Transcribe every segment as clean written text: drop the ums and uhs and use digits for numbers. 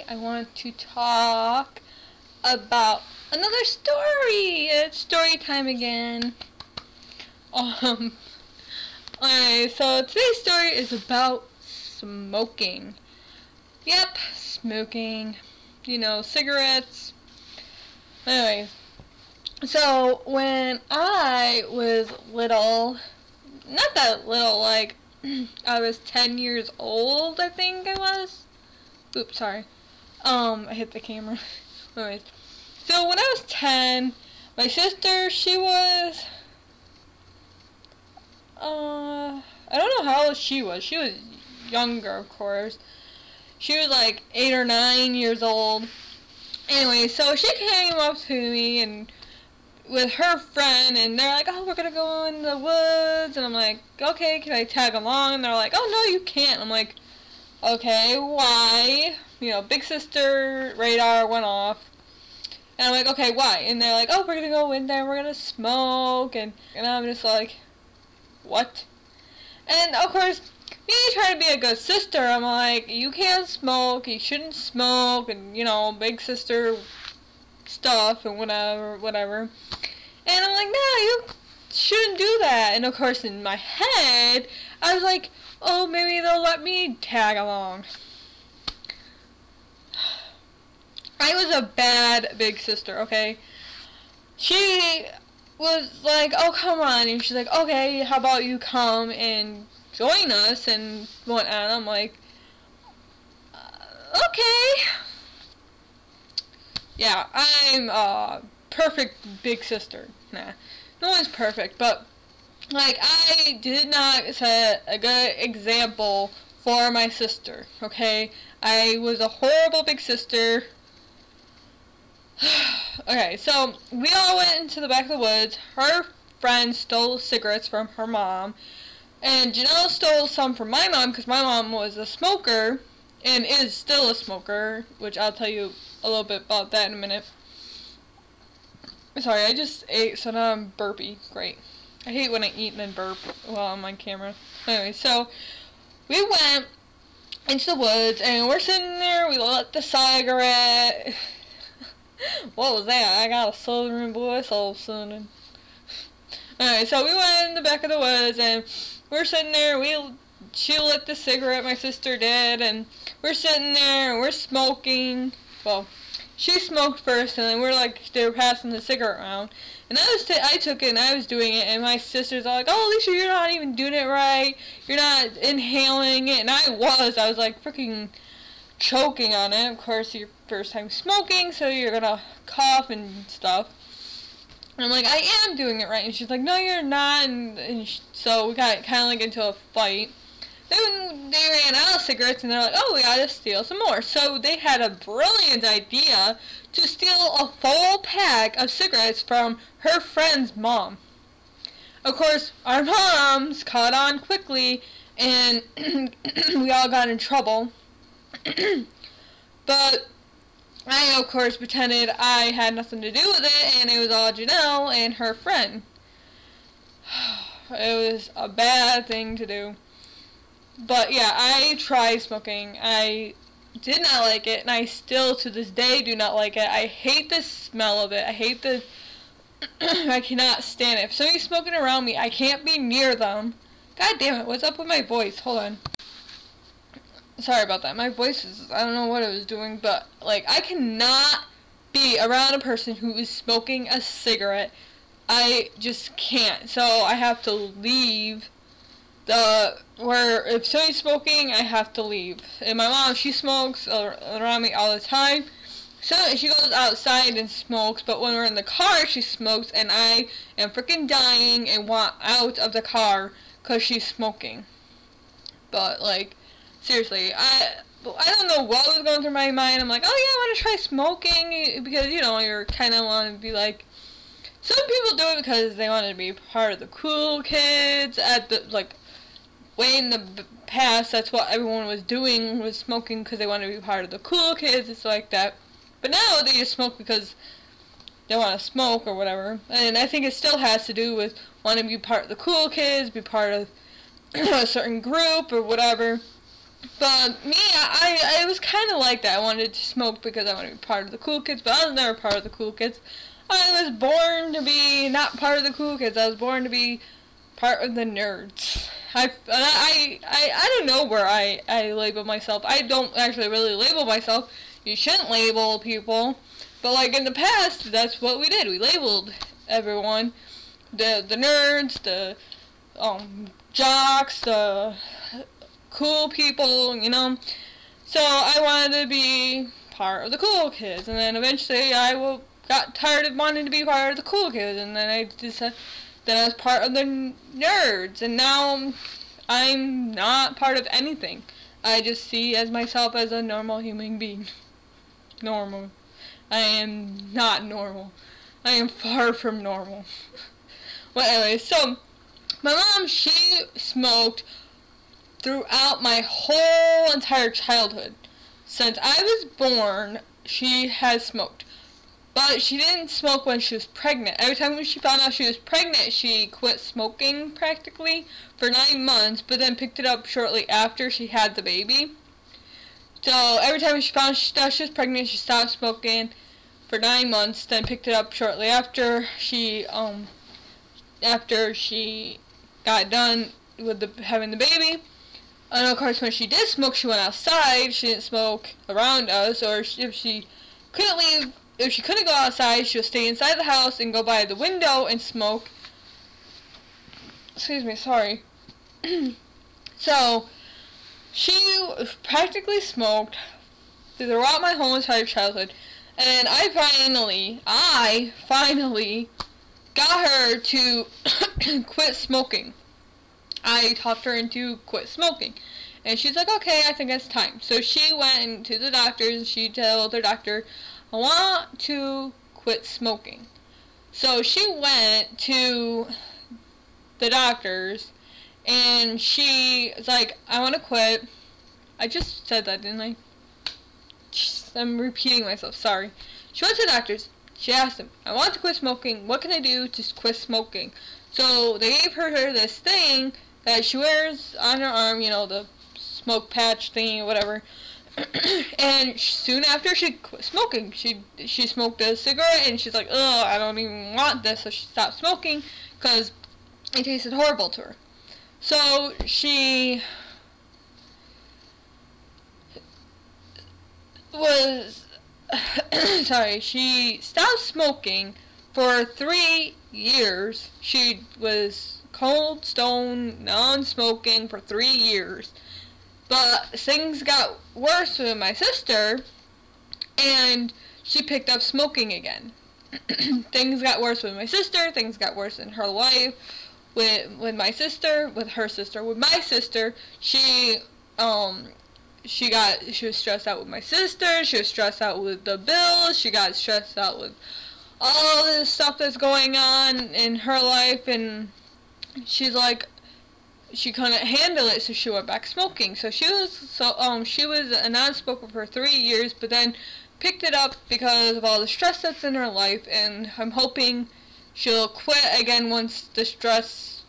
today I want to talk about another story. It's story time again. Alright, so today's story is about smoking. Yep, smoking. You know, cigarettes. Anyways, so when I was little, not that little, like, I was 10 years old, I think I was. Oops, sorry. I hit the camera. Anyways, so when I was 10, my sister, she was, I don't know how old she was. She was younger, of course. She was like 8 or 9 years old. Anyway, so she came up to me and with her friend, and they're like, oh, we're gonna go in the woods, and I'm like, okay, can I tag along? And they're like, oh, no, you can't. I'm like, okay, why? You know, big sister radar went off, and I'm like, okay, why? And they're like, oh, we're gonna go in there, we're gonna smoke, and I'm just like, what? And, of course, me trying to be a good sister, I'm like, you can't smoke, you shouldn't smoke, and, you know, big sister stuff, and whatever. And I'm like, no, you shouldn't do that. And of course, in my head, I was like, oh, maybe they'll let me tag along. I was a bad big sister, okay? She was like, oh, come on. And she's like, okay, how about you come and join us and whatnot. I'm like, okay. Yeah, I'm a perfect big sister. Nah, no one's perfect, but, like, I did not set a good example for my sister, okay? I was a horrible big sister. Okay, so we all went into the back of the woods. Her friend stole cigarettes from her mom, and Janelle stole some from my mom because my mom was a smoker and is still a smoker, which I'll tell you a little bit about that in a minute. Sorry, I just ate, so now I'm burpy. Great. I hate when I eat and then burp while I'm on camera. Anyway, so we went into the woods, and we're sitting there, we lit the cigarette. What was that? I got a southern voice all of a sudden. Alright, so we went in the back of the woods, and we're sitting there, she lit the cigarette, my sister did, and we're sitting there, and we're smoking. Well, she smoked first, and then they were passing the cigarette around. And I took it, and I was doing it, and my sister's all like, oh, Alicia, you're not even doing it right. You're not inhaling it. And I was like freaking choking on it. Of course, your first time smoking, so you're gonna cough and stuff. And I'm like, I am doing it right. And she's like, no, you're not. So we got kind of like into a fight. Then they ran out of cigarettes, and they're like, oh, we gotta steal some more. So they had a brilliant idea to steal a full pack of cigarettes from her friend's mom. Of course, our moms caught on quickly, and we all got in trouble. But I, of course, pretended I had nothing to do with it, and it was all Janelle and her friend. It was a bad thing to do. But yeah, I tried smoking. I did not like it, and I still to this day do not like it. I hate the smell of it. I hate the I cannot stand it. If somebody's smoking around me, I can't be near them. God damn it, what's up with my voice? Hold on. Sorry about that. My voice is, I don't know what it was doing, but like, I cannot be around a person who is smoking a cigarette. I just can't. So I have to leave if somebody's smoking, I have to leave. And my mom, she smokes around me all the time. So she goes outside and smokes, but when we're in the car, she smokes, and I am freaking dying and want out of the car because she's smoking. But, like, seriously, I don't know what was going through my mind. I'm like, oh yeah, I want to try smoking, because, you know, you're kind of want to be like, some people do it because they want to be part of the cool kids at the, like, way in the past, that's what everyone was doing, was smoking because they wanted to be part of the cool kids, it's like that. But now they just smoke because they want to smoke or whatever. And I think it still has to do with wanting to be part of the cool kids, be part of a certain group or whatever. But me, I was kind of like that. I wanted to smoke because I wanted to be part of the cool kids, but I was never part of the cool kids. I was born to be not part of the cool kids. I was born to be part of the nerds. I don't know where I label myself. I don't actually really label myself. You shouldn't label people. But like in the past, that's what we did. We labeled everyone. The nerds, the jocks, the cool people, you know. So I wanted to be part of the cool kids, and then eventually got tired of wanting to be part of the cool kids, and then I decided that I was part of the nerds, and now I'm not part of anything. I just see as myself as a normal human being. Normal. I am not normal. I am far from normal. Well, anyway, so my mom, she smoked throughout my whole entire childhood. Since I was born, she has smoked. But she didn't smoke when she was pregnant. Every time when she found out she was pregnant, she quit smoking practically for 9 months, but then picked it up shortly after she had the baby. So every time she found out she was pregnant, she stopped smoking for 9 months, then picked it up shortly after she got done with having the baby. And of course, when she did smoke, she went outside. She didn't smoke around us, or if she couldn't go outside, she would stay inside the house and go by the window and smoke. Excuse me, sorry. So, she practically smoked throughout my whole entire childhood. And I finally got her to quit smoking. I talked her into quit smoking. And she's like, okay, I think it's time. So she went to the doctors and she told her doctor, I want to quit smoking. So she went to the doctors and she was like, I want to quit. I just said that, didn't I? I'm repeating myself, sorry. She went to the doctors. She asked them, I want to quit smoking. What can I do to quit smoking? So they gave her this thing that she wears on her arm, you know, the smoke patch thingy, whatever. And soon after she quit smoking, she smoked a cigarette, and she's like, ugh, I don't even want this, so she stopped smoking, because it tasted horrible to her. So she was, sorry, she stopped smoking for 3 years. She was cold, stone, non-smoking for 3 years. But things got worse with my sister, and she picked up smoking again. Things got worse with my sister, things got worse in her life. With my sister, with her sister, with my sister, she was stressed out with my sister, she was stressed out with the bills, she got stressed out with all this stuff that's going on in her life, and she's like, she couldn't handle it, so she went back smoking. So she was a non-smoker for 3 years, but then picked it up because of all the stress that's in her life, and I'm hoping she'll quit again once the stress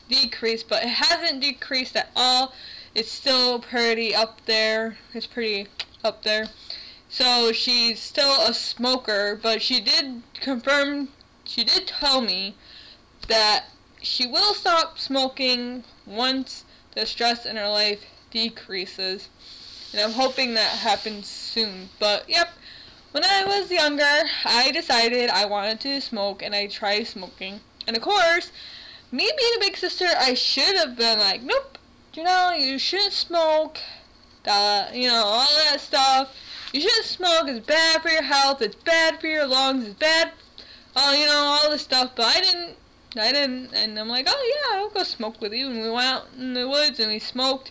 decreases, but it hasn't decreased at all. It's still pretty up there. It's pretty up there. So she's still a smoker, but she did tell me that she will stop smoking once the stress in her life decreases. And I'm hoping that happens soon. But, yep, when I was younger, I decided I wanted to smoke, and I tried smoking. And, of course, me being a big sister, I should have been like, nope, you know, you shouldn't smoke, you know, all that stuff. You shouldn't smoke, it's bad for your health, it's bad for your lungs, it's bad, you know, all this stuff. But I didn't, and I'm like, oh yeah, I'll go smoke with you, and we went out in the woods, and we smoked.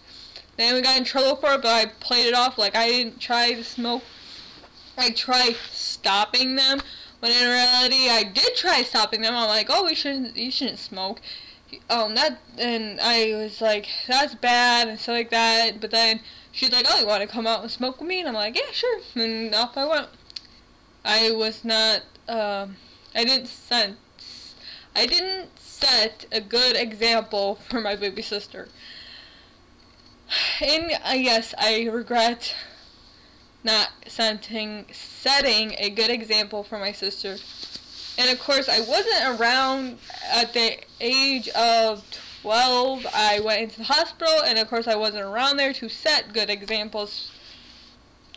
Then we got in trouble for it, but I played it off like I didn't try to smoke. I tried stopping them, when in reality, I did try stopping them. I'm like, oh, you shouldn't smoke. And I was like, that's bad, and stuff like that. But then she's like, oh, you want to come out and smoke with me? And I'm like, yeah, sure. And off I went. I was not, I didn't set a good example for my baby sister. And yes, I regret not setting a good example for my sister. And of course, I wasn't around at the age of 12. I went into the hospital, and of course, I wasn't around there to set good examples.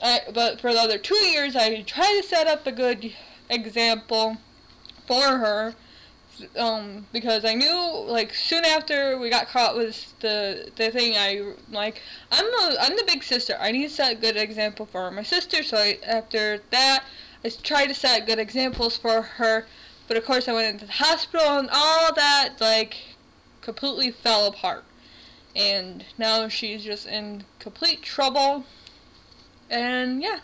But for the other 2 years, I tried to set up a good example for her. Because I knew, like, soon after we got caught with the thing, I'm the big sister. I need to set a good example for my sister. So after that, I tried to set good examples for her. But of course, I went into the hospital, and all that, like, completely fell apart. And now she's just in complete trouble. And yeah,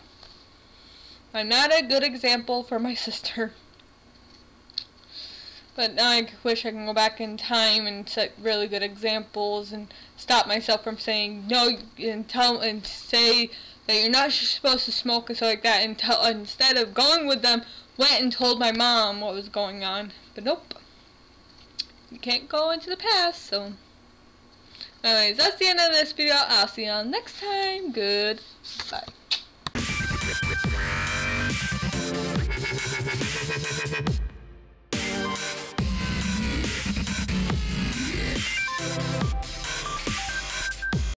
I'm not a good example for my sister. But now I wish I can go back in time and set really good examples and stop myself from saying no and say that you're not supposed to smoke and stuff like that, and instead of going with them, went and told my mom what was going on. But nope. You can't go into the past, so. Anyways, that's the end of this video. I'll see you all next time. Goodbye.